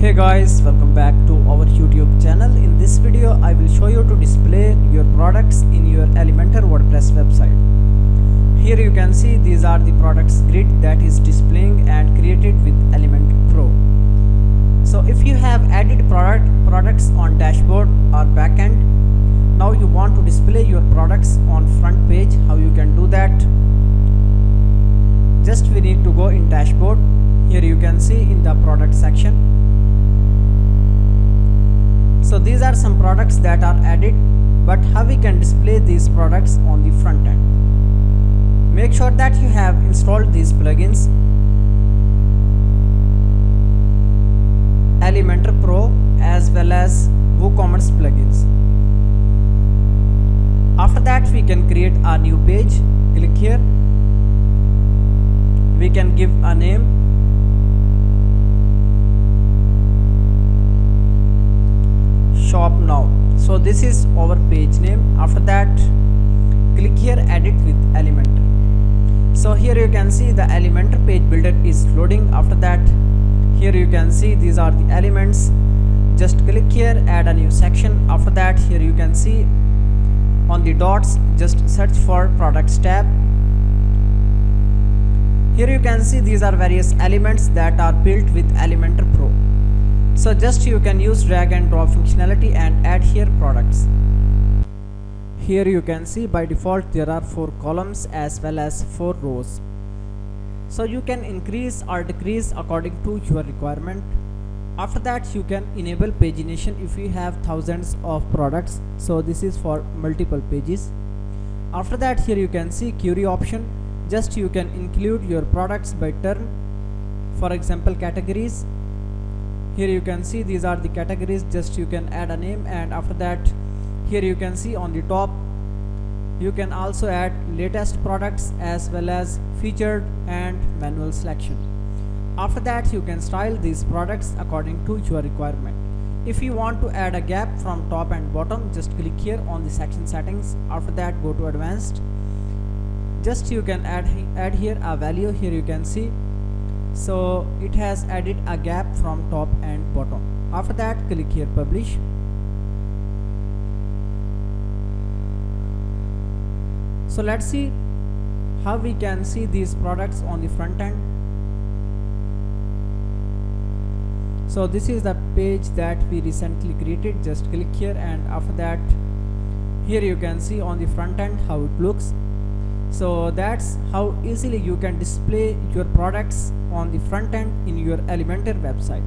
Hey guys, welcome back to our YouTube channel. In this video I will show you to display your products in your Elementor WordPress website. Here you can see these are the products grid that is displaying and created with Elementor Pro. So if you have added products on dashboard or backend, now you want to display your products on front page, how you can do that? Just we need to go in dashboard. Here you can see in the product section. So these are some products that are added, but how we can display these products on the front end? Make sure that you have installed these plugins, Elementor Pro as well as WooCommerce plugins. After that we can create a new page. Click here. We can give a name. Shop now. So this is our page name. After that click here, edit with Elementor. So here you can see the Elementor page builder is loading. After that here you can see these are the elements. Just click here, add a new section. After that here you can see on the dots, just search for products tab. Here you can see these are various elements that are built with Elementor Pro. So just you can use drag and drop functionality and add here products. Here you can see by default there are 4 columns as well as 4 rows. So you can increase or decrease according to your requirement. After that you can enable pagination if you have thousands of products. So this is for multiple pages. After that here you can see query option. Just you can include your products by turn. For example, categories. Here you can see these are the categories. Just you can add a name, and after that here you can see on the top you can also add latest products as well as featured and manual selection. After that you can style these products according to your requirement. If you want to add a gap from top and bottom, just click here on the section settings. After that go to advanced. Just you can add here a value. Here you can see, so it has added a gap from top and bottom. After that click here publish. So let's see how we can see these products on the front end. So this is the page that we recently created. Just click here, and after that here you can see on the front end how it looks. So that's how easily you can display your products on the front end in your Elementor website.